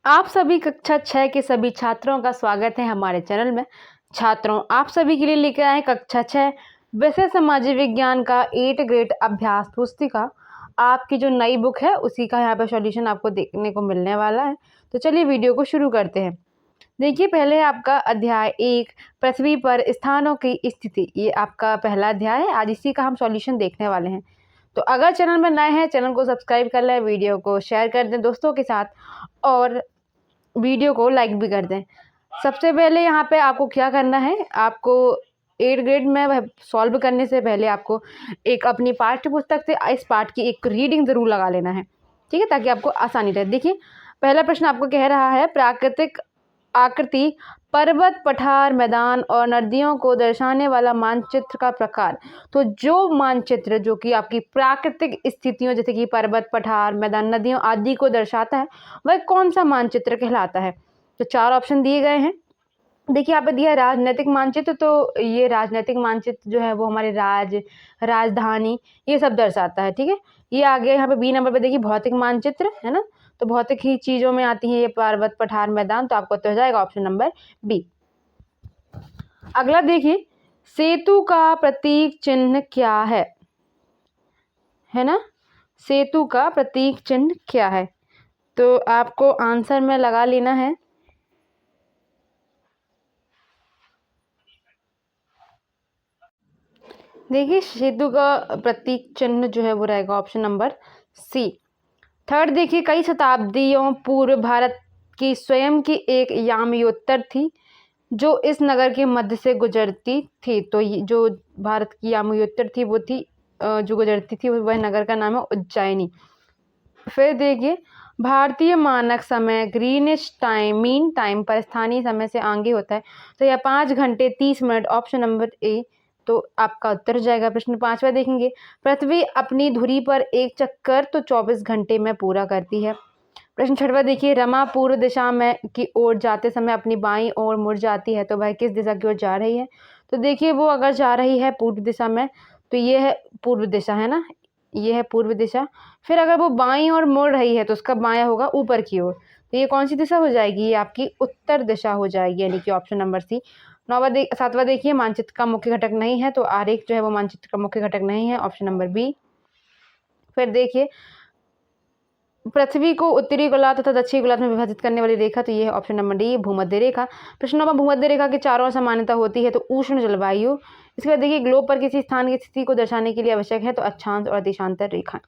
आप सभी कक्षा 6 के सभी छात्रों का स्वागत है हमारे चैनल में। छात्रों, आप सभी के लिए लेकर आए कक्षा 6 विषय सामाजिक विज्ञान का 8 ग्रेड अभ्यास पुस्तिका। आपकी जो नई बुक है उसी का यहाँ पे सॉल्यूशन आपको देखने को मिलने वाला है। तो चलिए वीडियो को शुरू करते हैं। देखिए, पहले आपका अध्याय 1 पृथ्वी पर स्थानों की स्थिति, ये आपका पहला अध्याय है। आज इसी का हम सॉल्यूशन देखने वाले हैं। तो अगर चैनल में नए हैं, चैनल को सब्सक्राइब कर लें, वीडियो को शेयर कर दें दोस्तों के साथ और वीडियो को लाइक भी कर दें। सबसे पहले यहाँ पे आपको क्या करना है, आपको 8 ग्रेड में वह सॉल्व करने से पहले आपको एक अपनी पाठ्य पुस्तक से इस पाठ की एक रीडिंग ज़रूर लगा लेना है, ठीक है, ताकि आपको आसानी रहे। देखिए, पहला प्रश्न आपको कह रहा है प्राकृतिक आकृति, पर्वत, पठार, मैदान और नदियों को दर्शाने वाला मानचित्र का प्रकार। तो जो मानचित्र जो कि आपकी प्राकृतिक स्थितियों जैसे कि पर्वत, पठार, मैदान, नदियों आदि को दर्शाता है, वह कौन सा मानचित्र कहलाता है। तो 4 ऑप्शन दिए गए हैं। देखिए, यहाँ पे दिया है राजनैतिक मानचित्र, तो ये राजनैतिक मानचित्र जो है वो हमारे राजधानी ये सब दर्शाता है, ठीक है। ये आ गया यहाँ पे बी नंबर पे। देखिए, भौतिक मानचित्र है ना, तो भौतिक ही चीजों में आती है ये पर्वत, पठार, मैदान, तो आपको तो हो जाएगा ऑप्शन नंबर बी। अगला देखिए, सेतु का प्रतीक चिन्ह क्या है ना, सेतु का प्रतीक चिन्ह क्या है। तो आपको आंसर में लगा लेना है। देखिए, सेतु का प्रतीक चिन्ह जो है वो रहेगा ऑप्शन नंबर सी। थर्ड देखिए, कई शताब्दियों पूर्व भारत की स्वयं की एक यामियोत्तर थी जो इस नगर के मध्य से गुजरती थी। तो ये जो भारत की यामियोत्तर थी वो थी जो गुजरती थी वह नगर का नाम है उज्जैनी। फिर देखिए, भारतीय मानक समय ग्रीनिश टाइम मीन टाइम पर स्थानीय समय से आगे होता है, तो यह 5 घंटे 30 मिनट ऑप्शन नंबर ए। तो आपका उत्तर जाएगा। प्रश्न 5वां देखेंगे, पृथ्वी अपनी धुरी पर एक चक्कर तो 24 घंटे में पूरा करती है। प्रश्न 6वां देखिए, रमा पूर्व दिशा में की ओर जाते समय अपनी बाईं ओर मुड़ जाती है, तो वह किस दिशा की ओर जा रही है। तो देखिए, वो अगर जा रही है पूर्व दिशा में तो ये है पूर्व दिशा, है ना, ये है पूर्व दिशा। फिर अगर वो बाईं ओर मुड़ रही है तो उसका बायां होगा ऊपर की ओर, तो ये कौन सी दिशा हो जाएगी, ये आपकी उत्तर दिशा हो जाएगी, यानी कि ऑप्शन नंबर सी। 7वां देखिए, मानचित्र का मुख्य घटक नहीं है, तो आरेख जो है वो मानचित्र का मुख्य घटक नहीं है, ऑप्शन नंबर बी। फिर देखिए, पृथ्वी को उत्तरी गोलार्ध तथा दक्षिणी गोलार्ध में विभाजित करने वाली रेखा, तो ये है ऑप्शन नंबर डी, भूमध्य रेखा। प्रश्न 9, भूमध्य रेखा के चारों ओर समानता होती है, तो उष्ण जलवायु। इसके बाद देखिए, ग्लोब पर किसी स्थान की स्थिति को दर्शाने के लिए आवश्यक है, तो अक्षांश और देशांतर रेखा।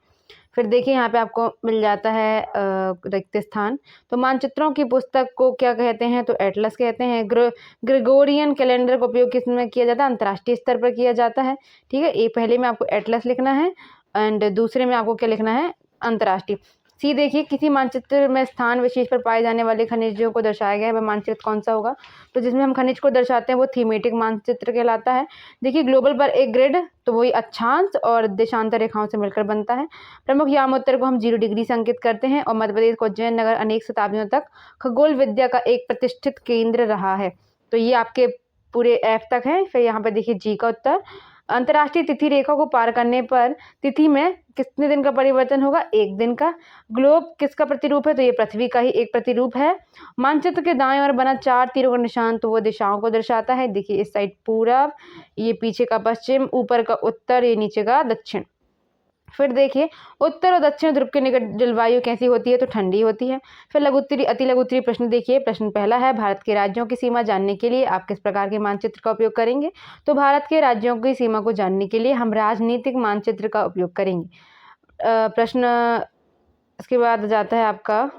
फिर देखिए, यहाँ पे आपको मिल जाता है रिक्त स्थान। तो मानचित्रों की पुस्तक को क्या कहते हैं, तो एटलस कहते हैं। ग्रेगोरियन कैलेंडर का उपयोग किस में किया जाता है, अंतर्राष्ट्रीय स्तर पर किया जाता है, ठीक है। ये पहले में आपको एटलस लिखना है एंड दूसरे में आपको क्या लिखना है, अंतर्राष्ट्रीय। सी देखिए, किसी मानचित्र में स्थान विशेष पर पाए जाने वाले खनिजों को दर्शाया गया है, वह मानचित्र कौन सा होगा। तो जिसमें हम खनिज को दर्शाते हैं वो थीमेटिक मानचित्र कहलाता है। देखिए, ग्लोबल पर एक ग्रिड, तो वही अक्षांश और देशांतर रेखाओं से मिलकर बनता है। प्रमुख यामोत्तर को हम 0 डिग्री से अंकित करते हैं, और मध्य प्रदेश का उज्जैन नगर अनेक शताब्दियों तक खगोल विद्या का एक प्रतिष्ठित केंद्र रहा है। तो ये आपके पूरे एफ तक है। फिर यहाँ पर देखिए जी का उत्तर, अंतर्राष्ट्रीय तिथि रेखा को पार करने पर तिथि में कितने दिन का परिवर्तन होगा, 1 दिन का। ग्लोब किसका प्रतिरूप है, तो ये पृथ्वी का ही एक प्रतिरूप है। मानचित्र के दाएं ओर बना 4 तीरों का निशान, तो वो दिशाओं को दर्शाता है। देखिए, इस साइड पूरब, ये पीछे का पश्चिम, ऊपर का उत्तर, ये नीचे का दक्षिण। फिर देखिए, उत्तर और दक्षिण ध्रुव के निकट जलवायु कैसी होती है, तो ठंडी होती है। फिर लघु उत्तरी अति लघु उत्तरी प्रश्न देखिए, प्रश्न पहला है, भारत के राज्यों की सीमा जानने के लिए आप किस प्रकार के मानचित्र का उपयोग करेंगे। तो भारत के राज्यों की सीमा को जानने के लिए हम राजनीतिक मानचित्र का उपयोग करेंगे। प्रश्न इसके बाद जाता है आपका,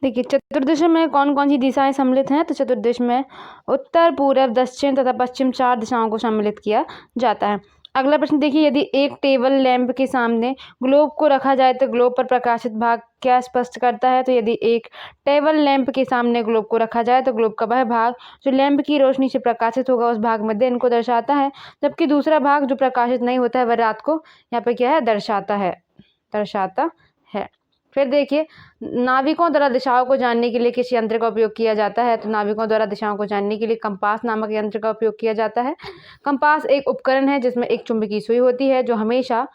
देखिए, चतुर्दिश में कौन कौन सी दिशाएं सम्मिलित हैं। तो चतुर्दिश में उत्तर, पूरब, दक्षिण तथा पश्चिम 4 दिशाओं को सम्मिलित किया जाता है। अगला प्रश्न देखिए, यदि एक टेबल लैंप के सामने ग्लोब को रखा जाए तो ग्लोब पर प्रकाशित भाग क्या स्पष्ट करता है। तो यदि एक टेबल लैंप के सामने ग्लोब को रखा जाए तो ग्लोब का वह भाग जो लैंप की रोशनी से प्रकाशित होगा उस भाग में दिन को दर्शाता है, जबकि दूसरा भाग जो प्रकाशित नहीं होता है वह रात को यहाँ पे क्या है, दर्शाता है। फिर देखिए, नाविकों द्वारा दिशाओं को जानने के लिए किस यंत्र का उपयोग किया जाता है। तो नाविकों द्वारा दिशाओं को जानने के लिए कंपास नामक यंत्र का उपयोग किया जाता है। कंपास एक उपकरण है जिसमें एक चुंबकीय सुई होती है जो हमेशा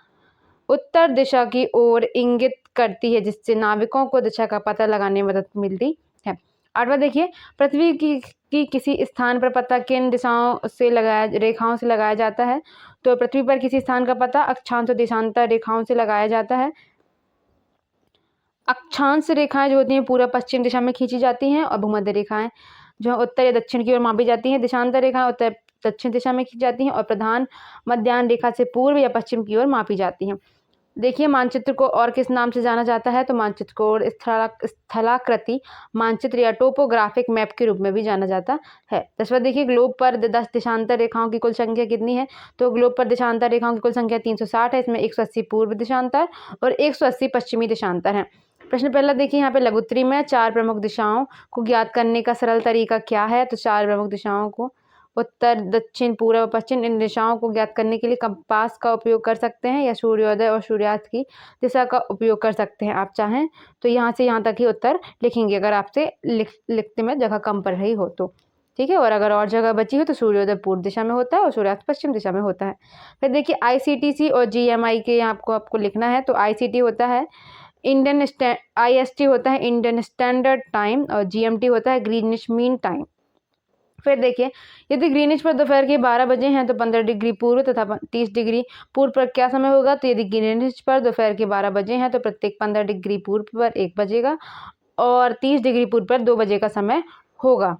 उत्तर दिशा की ओर इंगित करती है, जिससे नाविकों को दिशा का पता लगाने में मदद मिलती है। 8वां देखिए, पृथ्वी की किसी स्थान पर पता किन दिशाओं से रेखाओं से लगाया जाता है? तो पृथ्वी पर किसी स्थान का पता अक्षांश और देशांतर रेखाओं से लगाया जाता है। अक्षांश रेखाएं जो होती हैं पूर्व पश्चिम दिशा में खींची जाती हैं, और भूमध्य रेखाएं जो उत्तर या दक्षिण की ओर मापी जाती हैं। देशांतर रेखाएं उत्तर दक्षिण दिशा में खींची जाती हैं, और प्रधान मध्याह्न रेखा से पूर्व या पश्चिम की ओर मापी जाती हैं। देखिए, मानचित्र को और किस नाम से जाना जाता है? तो मानचित्र को और स्थलाकृति मानचित्र या टोपोग्राफिक मैप के रूप में भी जाना जाता है। 10वां देखिए, ग्लोब पर 10 देशांतर रेखाओं की कुल संख्या कितनी है? तो ग्लोब पर देशांतर रेखाओं की कुल संख्या 360 है। इसमें 180 पूर्व देशांतर और 180 पश्चिमी देशांतर हैं। प्रश्न पहला देखिए, यहाँ पे लघुत्तरी में 4 प्रमुख दिशाओं को ज्ञात करने का सरल तरीका क्या है? तो 4 प्रमुख दिशाओं को उत्तर, दक्षिण, पूर्व और पश्चिम, इन दिशाओं को ज्ञात करने के लिए कंपास का उपयोग कर सकते हैं, या सूर्योदय और सूर्यास्त की दिशा का उपयोग कर सकते हैं। आप चाहें तो यहाँ से यहाँ तक ही उत्तर लिखेंगे, अगर आपसे लिखते में जगह कम पड़ रही हो तो, ठीक है। और अगर और जगह बची हो तो सूर्योदय पूर्व दिशा में होता है और सूर्यास्त पश्चिम दिशा में होता है। फिर देखिए, ICTC और GMI के आपको लिखना है। तो ICT होता है IST होता है इंडियन स्टैंडर्ड टाइम, और GMT होता है ग्रीनिच मीन टाइम। फिर देखिए, यदि ग्रीनिच पर दोपहर के 12 बजे हैं तो 15 डिग्री पूर्व तथा 30 डिग्री पूर्व पर क्या समय होगा? तो यदि ग्रीनिच पर दोपहर के 12 बजे हैं तो प्रत्येक 15 डिग्री पूर्व पर 1 बजेगा और 30 डिग्री पूर्व पर 2 बजे का समय होगा।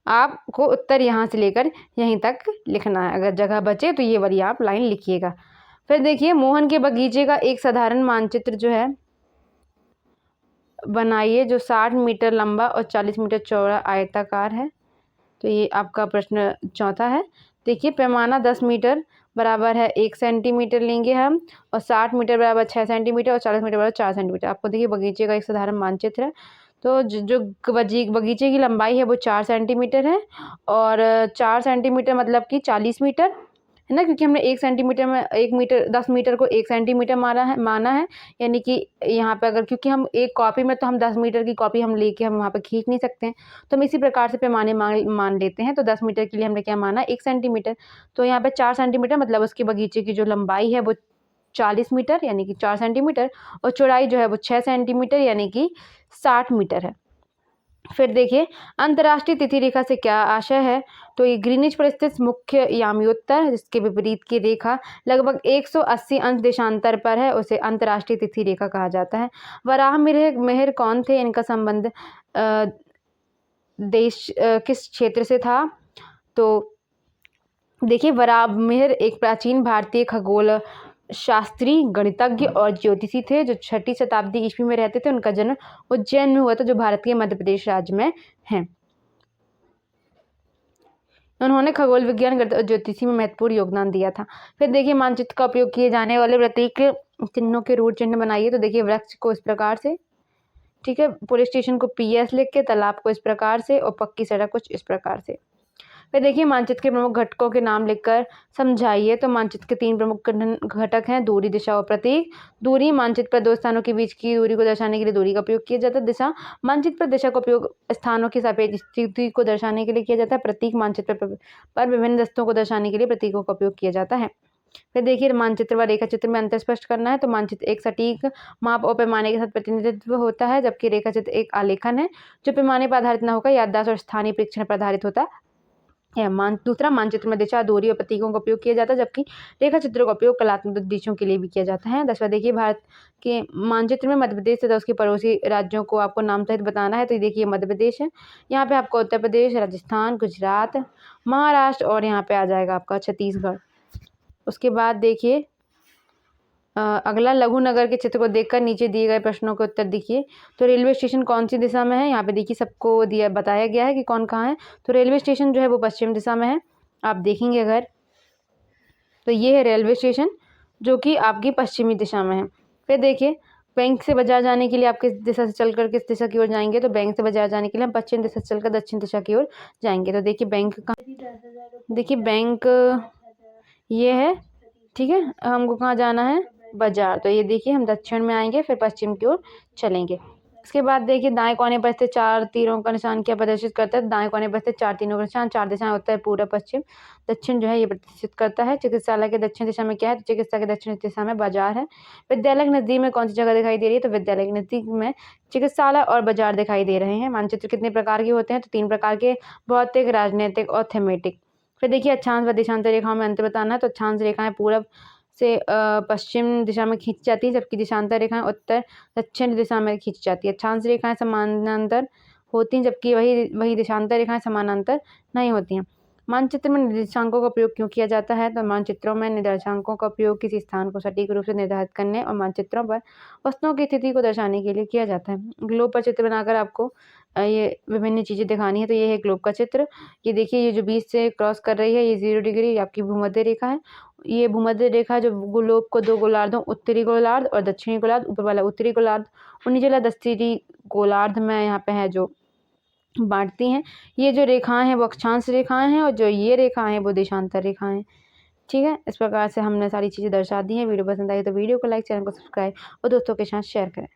आपको उत्तर यहाँ से लेकर यहीं तक लिखना है, अगर जगह बचे तो ये वाली आप लाइन लिखिएगा। फिर देखिए, मोहन के बगीचे का एक साधारण मानचित्र जो है बनाइए, जो 60 मीटर लंबा और 40 मीटर चौड़ा आयताकार है। तो ये आपका प्रश्न चौथा है। देखिए, पैमाना 10 मीटर बराबर है 1 सेंटीमीटर लेंगे हम, और 60 मीटर बराबर 6 सेंटीमीटर और 40 मीटर बराबर 4 सेंटीमीटर। आपको देखिए, बगीचे का एक साधारण मानचित्र है। तो जो बगीचे की लंबाई है वो 4 सेंटीमीटर है, और 4 सेंटीमीटर मतलब कि 40 मीटर है ना, क्योंकि हमने 1 सेंटीमीटर में 1 मीटर 10 मीटर को 1 सेंटीमीटर माना है। यानी कि यहाँ पे अगर, क्योंकि हम एक कॉपी में तो हम 10 मीटर की कॉपी हम लेके हम वहाँ पे खींच नहीं सकते हैं, तो हम इसी प्रकार से पैमाने मान लेते हैं। तो 10 मीटर के लिए हमने क्या माना? 1 सेंटीमीटर। तो यहाँ पे 4 सेंटीमीटर मतलब उसके बगीचे की जो लंबाई है वो 40 मीटर यानी कि 4 सेंटीमीटर, और चौड़ाई जो है वो 6 सेंटीमीटर यानी कि 60 मीटर है। फिर देखिए, अंतर्राष्ट्रीय तिथि रेखा से क्या आशय है? तो ये ग्रीनिच पर स्थित मुख्य याम्योत्तर, जिसके विपरीत की रेखा लगभग 180 अंश देशांतर पर है, उसे अंतर्राष्ट्रीय तिथि रेखा कहा जाता है। वराह मिहिर कौन थे? इनका संबंध देश किस क्षेत्र से था? तो देखिए, वराह मिहिर एक प्राचीन भारतीय खगोल शास्त्री, गणितज्ञ और ज्योतिषी थे, जो 6ठी शताब्दी ईस्वी में रहते थे। उनका जन्म उज्जैन में हुआ था, जो भारत के मध्य प्रदेश राज्य में है। उन्होंने खगोल विज्ञान, गणित और ज्योतिषी में महत्वपूर्ण योगदान दिया था। फिर देखिए, मानचित्र का उपयोग किए जाने वाले प्रतीक चिन्हों के रूट चिन्ह बनाइए। तो देखिए, वृक्ष को इस प्रकार से, ठीक है, पुलिस स्टेशन को PS लिख के, तालाब को इस प्रकार से, और पक्की सड़क कुछ इस प्रकार से। फिर देखिए, मानचित्र के प्रमुख घटकों के नाम लिखकर समझाइए। तो मानचित्र के 3 प्रमुख घटक हैं: दूरी, दिशा और प्रतीक। दूरी, मानचित्र पर 2 स्थानों के बीच की दूरी को दर्शाने के लिए दूरी का उपयोग किया जाता है। दिशा, मानचित्र पर दिशा का उपयोग स्थानों की सापेक्ष स्थिति को दर्शाने के लिए किया जाता है। प्रतीक, मानचित्र पर विभिन्न दस्तों को दर्शाने के लिए प्रतीकों का उपयोग किया जाता है। फिर देखिए, मानचित्र व रेखा चित्र में अंतर स्पष्ट करना है। तो मानचित्र एक सटीक माप और पैमाने के साथ प्रतिनिधित्व होता है, जबकि रेखा चित्र एक आलेखन है जो पैमाने पर आधारित न होकर याददाश्त और स्थानीय परीक्षण पर आधारित होता है। दूसरा, मानचित्र में दिशा, दूरी और प्रतीकों का उपयोग किया जाता है, जबकि रेखा चित्रों का उपयोग कलात्मक उद्देश्यों के लिए भी किया जाता है। 10वां देखिए, भारत के मानचित्र में मध्य प्रदेश तथा उसके पड़ोसी राज्यों को आपको नाम सहित बताना है। तो ये देखिए, मध्य प्रदेश है, यहाँ पे आपको उत्तर प्रदेश, राजस्थान, गुजरात, महाराष्ट्र और यहाँ पे आ जाएगा आपका छत्तीसगढ़। उसके बाद देखिए, अगला, लघु नगर के चित्र को देखकर नीचे दिए गए प्रश्नों के उत्तर देखिए। तो रेलवे स्टेशन कौन सी दिशा में है? यहाँ पे देखिए, सबको बताया गया है कि कौन कहाँ है। तो रेलवे स्टेशन जो है वो पश्चिम दिशा में है। आप देखेंगे अगर, तो ये है रेलवे स्टेशन जो कि आपकी पश्चिमी दिशा में है। फिर देखिए, बैंक से बाजार जाने के लिए आप किस दिशा से चलकर किस दिशा की ओर जाएंगे? तो बैंक से बाजार जाने के लिए हम पश्चिम दिशा से चलकर दक्षिण दिशा की ओर जाएंगे। तो देखिए, बैंक देखिए, बैंक ये है, ठीक है। हमको कहाँ जाना है? बाजार। तो ये देखिए, हम दक्षिण में आएंगे, फिर पश्चिम की ओर चलेंगे। इसके बाद देखिए दाएं कोने पर स्थित 4 तीरों का निशान क्या प्रदर्शित करता है। दाएं कोने पर स्थित 4 तीरों का निशान 4 दिशाएं उत्तर पूर्व पश्चिम दक्षिण जो है ये प्रदर्शित करता है। चिकित्सालय के दक्षिण दिशा में क्या है, तो चिकित्सा के दक्षिण दिशा में बाजार है। विद्यालय के नजदीक में कौन सी जगह दिखाई दे रही है, तो विद्यालय के नजदीक में चिकित्सालय और बाजार दिखाई दे रहे हैं। मानचित्र कितने प्रकार के होते हैं, तो 3 प्रकार के, भौतिक, राजनीतिक और थीमेटिक। फिर देखिए अक्षांश व देशांतर रेखाओं में अंतर बताना है। तो अक्षांश रेखाएं पूर्व से पश्चिम दिशा में खींची जाती है, जबकि देशांतर रेखाएं उत्तर दक्षिण दिशा में खींची जाती है। अक्षांश रेखाएं समानांतर होती हैं, जबकि वही देशांतर रेखाएं समानांतर नहीं होती हैं। मानचित्र में निर्देशांकों का प्रयोग क्यों किया जाता है, तो मानचित्रों में निर्देशांकों का प्रयोग किसी स्थान को सटीक रूप से निर्धारित करने और मानचित्रों पर वस्तुओं की स्थिति को दर्शाने के लिए किया जाता है। ग्लोब पर चित्र बनाकर आपको ये विभिन्न चीज़ें दिखानी है। तो ये है ग्लोब का चित्र। ये देखिए ये जो 20 से क्रॉस कर रही है ये 0 डिग्री आपकी भूमध्य रेखा है। ये भूमध्य रेखा जो ग्लोब को 2 गोलार्धों, उत्तरी गोलार्ध और दक्षिणी गोलार्ध, ऊपर वाला उत्तरी गोलार्ध और नीचे वाला दक्षिणी गोलार्ध में यहाँ पे है जो बांटती हैं। ये जो रेखाएं हैं वो अक्षांश रेखाएं हैं और जो ये रेखाएं हैं वो देशांतर रेखाएं हैं। ठीक है, इस प्रकार से हमने सारी चीज़ें दर्शा दी हैं। वीडियो पसंद आई तो वीडियो को लाइक, चैनल को सब्सक्राइब और दोस्तों के साथ शेयर करें।